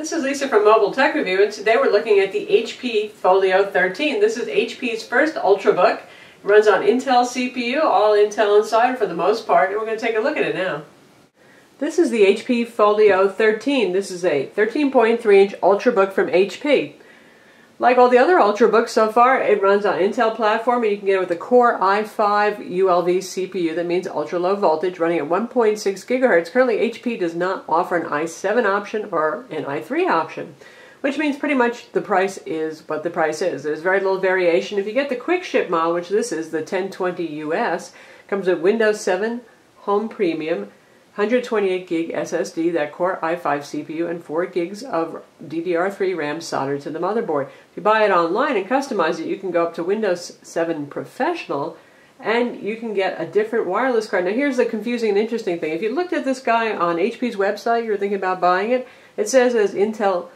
This is Lisa from Mobile Tech Review, and today we're looking at the HP Folio 13. This is HP's first Ultrabook. It runs on Intel CPU, all Intel inside for the most part, and we're going to take a look at it now. This is the HP Folio 13. This is a 13.3-inch Ultrabook from HP. Like all the other Ultrabooks so far, it runs on Intel platform, and you can get it with a Core i5 ULV CPU. That means ultra low voltage, running at 1.6 gigahertz. Currently, HP does not offer an i7 option or an i3 option, which means pretty much the price is what the price is. There's very little variation. If you get the quick ship model, which this is, the 1020 US, comes with Windows 7 Home Premium, 128 gig SSD, that Core i5 CPU, and 4 gigs of DDR3 RAM soldered to the motherboard. If you buy it online and customize it, you can go up to Windows 7 Professional, and you can get a different wireless card. Now here's the confusing and interesting thing. If you looked at this guy on HP's website, you're thinking about buying it, it says as Intel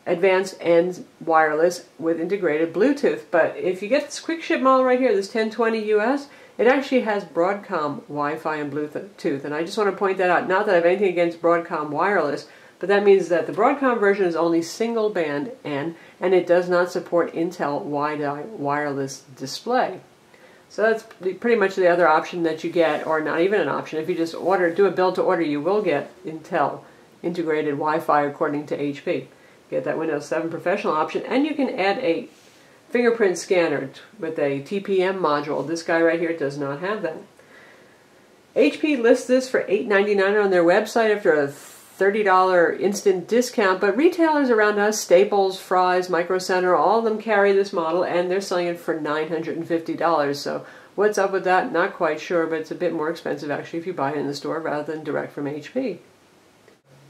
Advanced and Wireless with integrated Bluetooth. But if you get this quick ship model right here, this 1020 US, it actually has Broadcom Wi-Fi and Bluetooth, and I just want to point that out. Not that I have anything against Broadcom Wireless, but that means that the Broadcom version is only single band N, and it does not support Intel wide-eye wireless display. So that's pretty much the other option that you get, or not even an option. If you just do a build to order, you will get Intel integrated Wi-Fi according to HP. Get that Windows 7 Professional option, and you can add a fingerprint scanner with a TPM module. This guy right here does not have that. HP lists this for $8.99 on their website after a $30 instant discount, but retailers around us, Staples, Fry's, Micro Center, all of them carry this model, and they're selling it for $950. So what's up with that? Not quite sure, but it's a bit more expensive actually if you buy it in the store rather than direct from HP.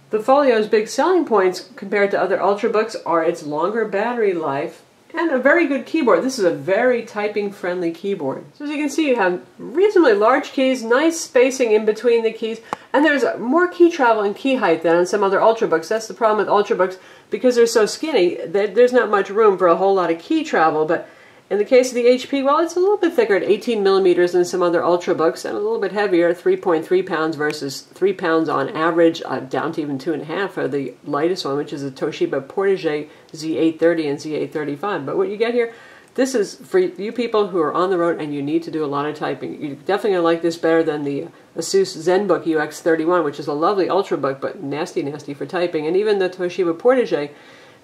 The Folio's big selling points compared to other Ultrabooks are its longer battery life and a very good keyboard. This is a very typing-friendly keyboard. So as you can see, you have reasonably large keys, nice spacing in between the keys, and there's more key travel and key height than on some other Ultrabooks. That's the problem with Ultrabooks, because they're so skinny, there's not much room for a whole lot of key travel. But in the case of the HP, well, it's a little bit thicker at 18 millimeters than some other Ultrabooks, and a little bit heavier, 3.3 pounds versus 3 pounds on average, down to even 2.5 for the lightest one, which is a Toshiba Portage Z830 and Z835. But what you get here, this is for you people who are on the road and you need to do a lot of typing. You're definitely going to like this better than the Asus ZenBook UX31, which is a lovely Ultrabook, but nasty for typing. And even the Toshiba Portage,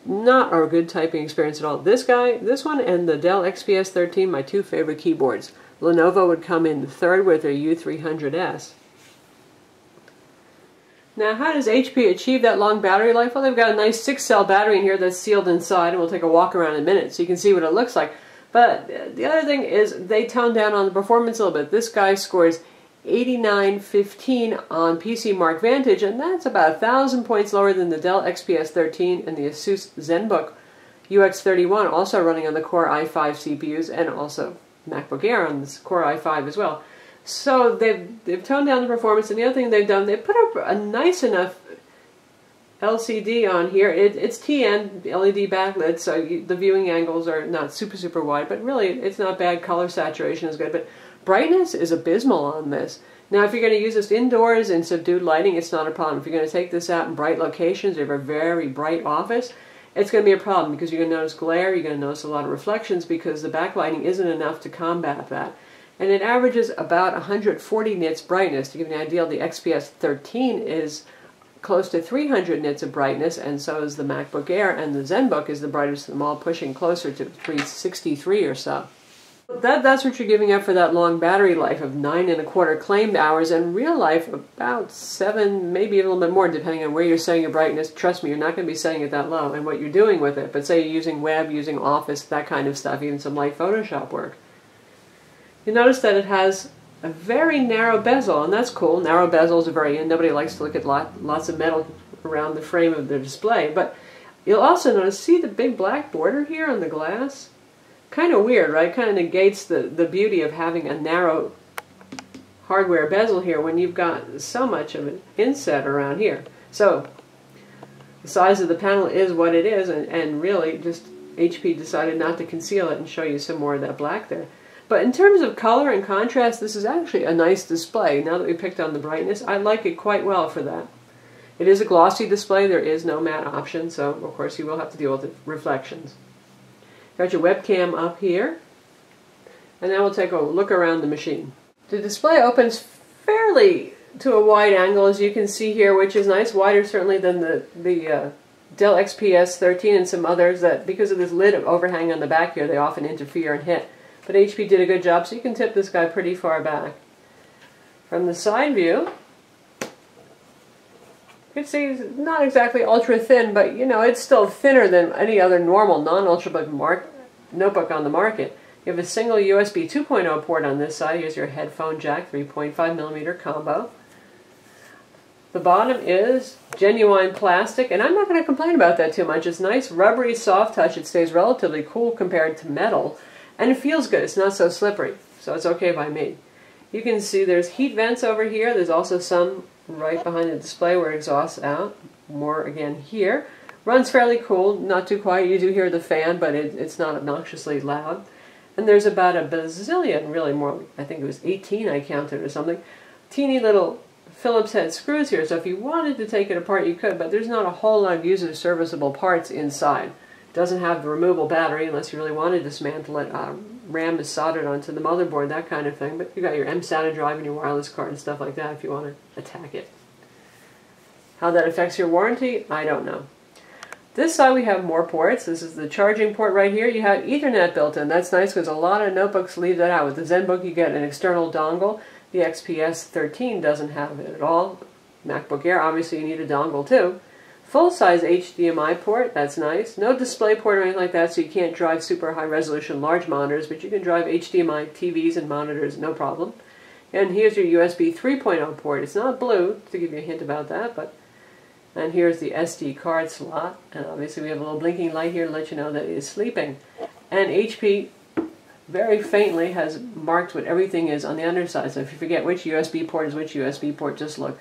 not a good typing experience at all. This one, and the Dell XPS 13, my two favorite keyboards. Lenovo would come in third with their U300S. Now, how does HP achieve that long battery life? Well, they've got a nice 6-cell battery in here that's sealed inside, and we'll take a walk around in a minute so you can see what it looks like. But the other thing is they tone down on the performance a little bit. This guy scores 8915 on PC Mark Vantage, and that's about 1,000 points lower than the Dell XPS 13 and the Asus ZenBook UX31, also running on the Core i5 CPUs, and also MacBook Air on this Core i5 as well. So they've toned down the performance, and the other thing they've done, they put up a nice enough LCD on here. It's TN, LED backlit, so the viewing angles are not super wide, but really it's not bad. Color saturation is good, but brightness is abysmal on this. Now, if you're going to use this indoors in subdued lighting, it's not a problem. If you're going to take this out in bright locations, you have a very bright office, it's going to be a problem because you're going to notice glare, you're going to notice a lot of reflections because the backlighting isn't enough to combat that. And it averages about 140 nits brightness. To give you an idea, the XPS 13 is close to 300 nits of brightness, and so is the MacBook Air, and the ZenBook is the brightest of them all, pushing closer to 363 or so. That's what you're giving up for that long battery life of 9.25 claimed hours, and real life about 7, maybe a little bit more, depending on where you're setting your brightness. Trust me, you're not going to be setting it that low and what you're doing with it. But say you're using web, using Office, that kind of stuff, even some light Photoshop work. You notice that it has a very narrow bezel, and that's cool. Narrow bezels are very in. Nobody likes to look at lots of metal around the frame of the display. But you'll also notice, see the big black border here on the glass? Kind of weird, right? Kind of negates the beauty of having a narrow hardware bezel here when you've got so much of an inset around here. So the size of the panel is what it is, and really just HP decided not to conceal it and show you some more of that black there. But in terms of color and contrast, this is actually a nice display. Now that we picked on the brightness, I like it quite well for that. It is a glossy display. There is no matte option, so of course you will have to deal with the reflections. Got your webcam up here, and now we'll take a look around the machine. The display opens fairly to a wide angle, as you can see here, which is nice, wider certainly than the Dell XPS 13 and some others that, because of this lid overhang on the back here, they often interfere and hit. But HP did a good job, so you can tip this guy pretty far back. From the side view, you can see it's not exactly ultra thin, but you know, it's still thinner than any other normal non-Ultrabook notebook on the market. You have a single USB 2.0 port on this side. Here's your headphone jack, 3.5mm combo. The bottom is genuine plastic, and I'm not going to complain about that too much. It's nice, rubbery, soft touch. It stays relatively cool compared to metal, and it feels good. It's not so slippery, so it's okay by me. You can see there's heat vents over here. There's also some right behind the display where it exhausts out. More again here. Runs fairly cool, not too quiet. You do hear the fan, but it's not obnoxiously loud. And there's about a bazillion, really more, I think it was 18 I counted or something, teeny little Phillips head screws here, so if you wanted to take it apart you could, but there's not a whole lot of user serviceable parts inside. It doesn't have the removable battery unless you really want to dismantle it. RAM is soldered onto the motherboard, that kind of thing, but you got your mSATA drive and your wireless card and stuff like that if you want to attack it. How that affects your warranty, I don't know. This side we have more ports. This is the charging port right here. You have Ethernet built in. That's nice because a lot of notebooks leave that out. With the ZenBook you get an external dongle. The XPS 13 doesn't have it at all. MacBook Air, obviously you need a dongle too. Full-size HDMI port, that's nice. No display port or anything like that, so you can't drive super high-resolution large monitors, but you can drive HDMI TVs and monitors, no problem. And here's your USB 3.0 port. It's not blue, to give you a hint about that, but... And here's the SD card slot, and obviously we have a little blinking light here to let you know that it is sleeping. And HP very faintly has marked what everything is on the underside, so if you forget which USB port is which USB port, just look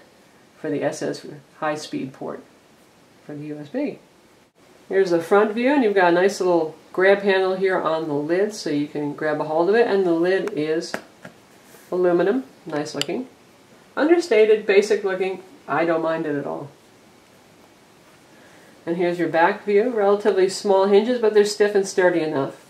for the SS high-speed port for the USB. Here's the front view, and you've got a nice little grab handle here on the lid so you can grab a hold of it, and the lid is aluminum, nice looking. Understated, basic looking, I don't mind it at all. And here's your back view, relatively small hinges, but they're stiff and sturdy enough.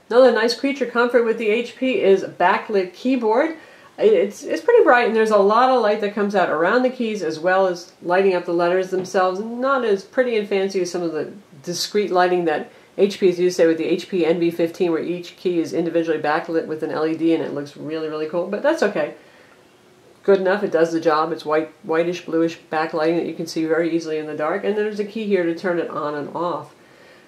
Another nice creature comfort with the HP is Backlit Keyboard. It's pretty bright, and there's a lot of light that comes out around the keys as well as lighting up the letters themselves. Not as pretty and fancy as some of the discrete lighting that HP's used, say with the HP NV15, where each key is individually backlit with an LED and it looks really, really cool, but that's okay. Good enough, it does the job. It's whitish, bluish backlighting that you can see very easily in the dark, and then there's a key here to turn it on and off.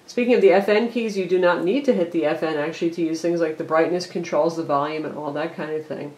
Speaking of the FN keys, you do not need to hit the FN actually to use things like the brightness controls, the volume, and all that kind of thing.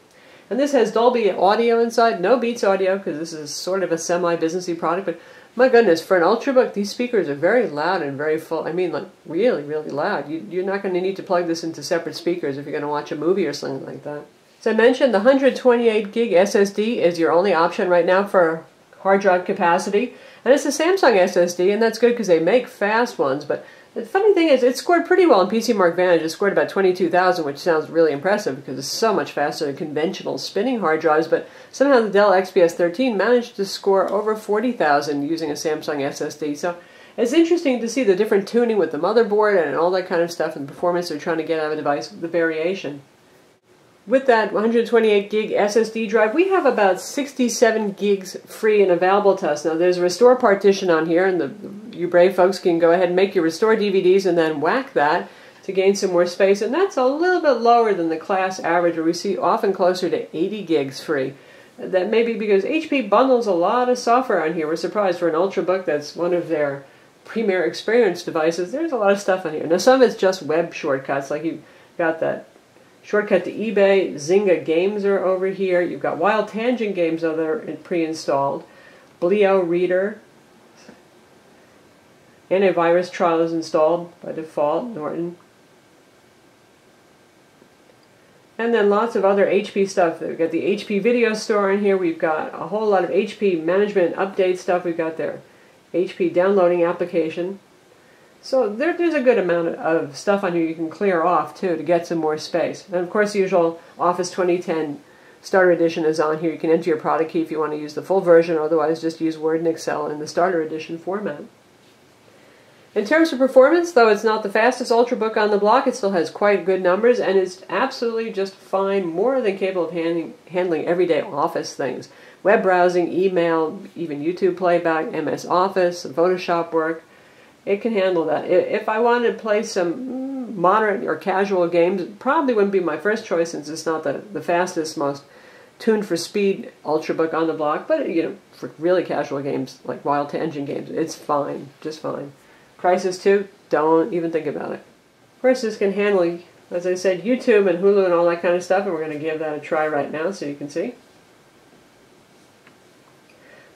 And this has Dolby audio inside, no Beats audio, because this is sort of a semi-businessy product, but my goodness, for an Ultrabook, these speakers are very loud and very full. I mean, like, really, really loud. You're not going to need to plug this into separate speakers if you're going to watch a movie or something like that. As I mentioned, the 128 gig SSD is your only option right now for hard drive capacity. And it's a Samsung SSD, and that's good because they make fast ones. But the funny thing is, it scored pretty well in PC Mark Vantage. It scored about 22,000, which sounds really impressive because it's so much faster than conventional spinning hard drives. But somehow the Dell XPS 13 managed to score over 40,000 using a Samsung SSD. So it's interesting to see the different tuning with the motherboard and all that kind of stuff and the performance they're trying to get out of a device, the variation. With that 128 gig SSD drive, we have about 67 gigs free and available to us. Now there's a restore partition on here, and you brave folks can go ahead and make your restore DVDs and then whack that to gain some more space. And that's a little bit lower than the class average, where we see often closer to 80 gigs free. That may be because HP bundles a lot of software on here. We're surprised for an Ultrabook that's one of their premier experience devices. There's a lot of stuff on here. Now some of it's just web shortcuts, like you've got that shortcut to eBay, Zynga games are over here. You've got Wild Tangent games that are pre-installed. Bleo Reader. Antivirus trial is installed by default, Norton. And then lots of other HP stuff. We've got the HP Video Store in here. We've got a whole lot of HP management update stuff. We've got their HP downloading application. So there's a good amount of stuff on here you can clear off, too, to get some more space. And, of course, the usual Office 2010 Starter Edition is on here. You can enter your product key if you want to use the full version, otherwise just use Word and Excel in the Starter Edition format. In terms of performance, though it's not the fastest Ultrabook on the block, it still has quite good numbers and is absolutely just fine, more than capable of handling everyday office things. Web browsing, email, even YouTube playback, MS Office, Photoshop work. It can handle that. If I wanted to play some moderate or casual games, it probably wouldn't be my first choice since it's not the fastest, most tuned for speed Ultrabook on the block, but you know, for really casual games like Wild Tangent games, it's fine, just fine. Crisis 2, don't even think about it. Of course, this can handle, as I said, YouTube and Hulu and all that kind of stuff, and we're going to give that a try right now so you can see.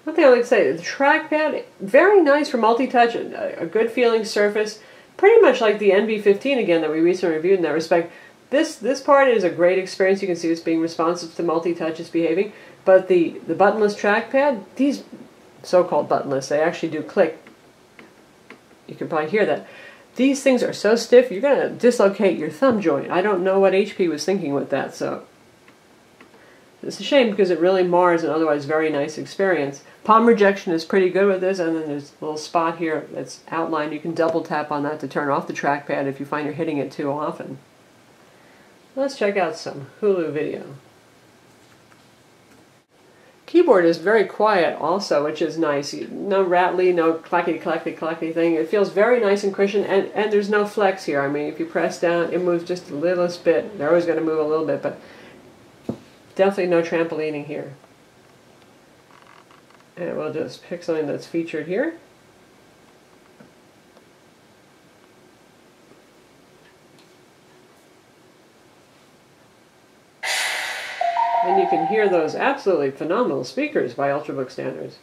One thing I like to say, the trackpad, very nice for multi-touch, a good feeling surface, pretty much like the NB15 again that we recently reviewed in that respect. This part is a great experience. You can see it's being responsive to multi-touch, it's behaving, but the buttonless trackpad, these so-called buttonless, they actually do click. You can probably hear that. These things are so stiff, you're going to dislocate your thumb joint. I don't know what HP was thinking with that, so it's a shame because it really mars an otherwise very nice experience. Palm rejection is pretty good with this, and then there's a little spot here that's outlined. You can double tap on that to turn off the trackpad if you find you're hitting it too often. Let's check out some Hulu video. Keyboard is very quiet also, which is nice. No rattly, no clacky thing. It feels very nice and cushioned, and there's no flex here. I mean, if you press down, it moves just a little bit. They're always going to move a little bit, but definitely no trampolining here. And we'll just pick something that's featured here. And you can hear those absolutely phenomenal speakers by Ultrabook standards.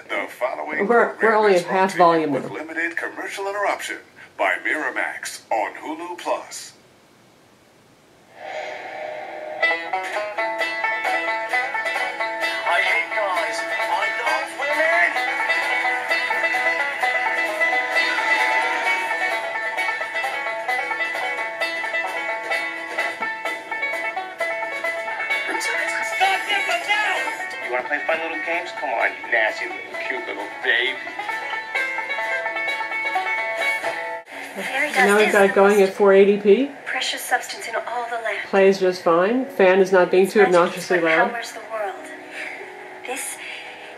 The following we're only at half volume with limited commercial interruption by Miramax on Hulu Plus. I hate guys. I love women. You want to play fun little games? Come on, you nasty little cute little baby. Now we've got it going at 480p. Precious substance in all the land. Plays just fine. Fan is not being too obnoxiously loud. Powers the world. This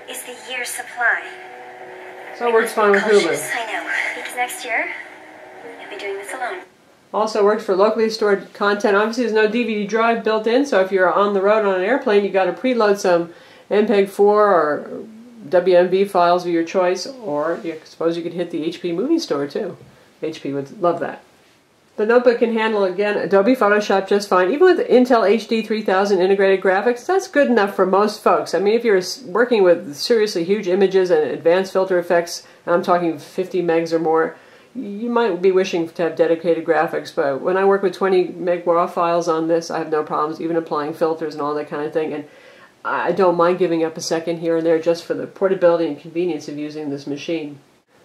is the year's supply. So it works fine with Hulu. I know, because next year you'll be doing this alone. Also works for locally stored content. Obviously there's no DVD drive built in, so if you're on the road on an airplane, you got to preload some MPEG-4 or WMV files of your choice, or I suppose you could hit the HP movie store too. HP would love that. The notebook can handle, again, Adobe Photoshop just fine. Even with Intel HD 3000 integrated graphics, that's good enough for most folks. I mean, if you're working with seriously huge images and advanced filter effects, and I'm talking 50 megs or more, you might be wishing to have dedicated graphics, but when I work with 20 meg raw files on this, I have no problems even applying filters and all that kind of thing, and I don't mind giving up a second here and there just for the portability and convenience of using this machine.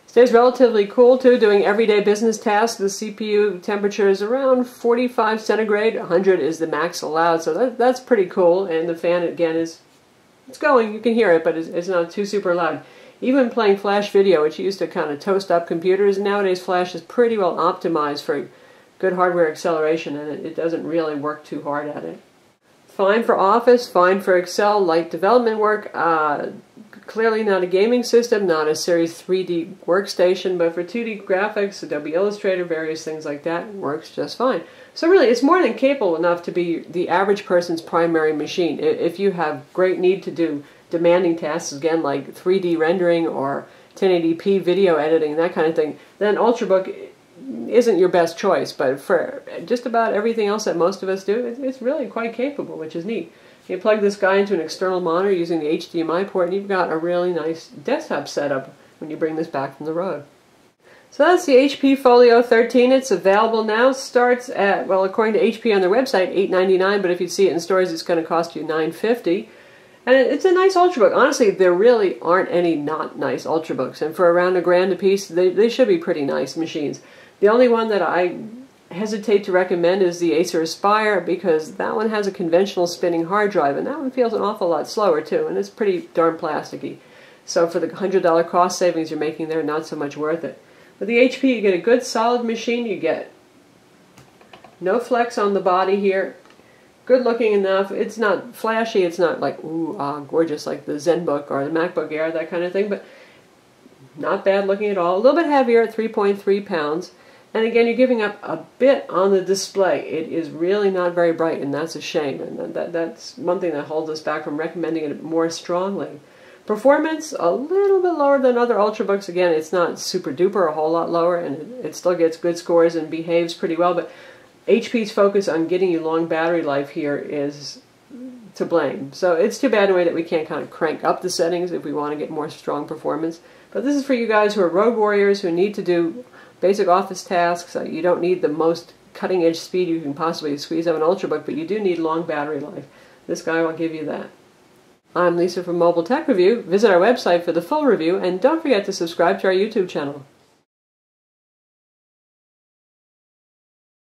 Stays relatively cool too, doing everyday business tasks. The CPU temperature is around 45 centigrade, 100 is the max allowed, so that's pretty cool, and the fan again it's going, you can hear it, but it's not too super loud. Even playing Flash video, which used to kind of toast up computers, nowadays Flash is pretty well optimized for good hardware acceleration, and it doesn't really work too hard at it. Fine for Office, fine for Excel, light development work. Clearly not a gaming system, not a Series 3D workstation, but for 2D graphics, Adobe Illustrator, various things like that, works just fine. So really, it's more than capable enough to be the average person's primary machine. If you have great need to do demanding tasks, again, like 3D rendering or 1080p video editing, that kind of thing, then Ultrabook isn't your best choice. But for just about everything else that most of us do, it's really quite capable, which is neat. You plug this guy into an external monitor using the HDMI port, and you've got a really nice desktop setup when you bring this back from the road. So that's the HP Folio 13. It's available now. Starts at, well, according to HP on their website, $8.99, but if you see it in stores, it's going to cost you $9.50. And it's a nice Ultrabook. Honestly, there really aren't any not nice Ultrabooks. And for around $1,000 a piece, they should be pretty nice machines. The only one that I hesitate to recommend is the Acer Aspire, because that one has a conventional spinning hard drive, and that one feels an awful lot slower too, and it's pretty darn plasticky. So for the $100 cost savings you're making there, not so much worth it. With the HP, you get a good solid machine. You get no flex on the body here. Good looking enough. It's not flashy. It's not like, ooh, gorgeous like the ZenBook or the MacBook Air, that kind of thing, but not bad looking at all. A little bit heavier at 3.3 pounds. And again, you're giving up a bit on the display. It is really not very bright, and that's a shame. And that's one thing that holds us back from recommending it more strongly. Performance, a little bit lower than other Ultrabooks. Again, it's not super duper, a whole lot lower, and it still gets good scores and behaves pretty well, but HP's focus on getting you long battery life here is to blame. So it's too bad in a way that we can't kind of crank up the settings if we want to get more strong performance. But this is for you guys who are road warriors, who need to do basic office tasks. You don't need the most cutting-edge speed you can possibly squeeze out of an Ultrabook, but you do need long battery life. This guy will give you that. I'm Lisa from Mobile Tech Review. Visit our website for the full review, and don't forget to subscribe to our YouTube channel.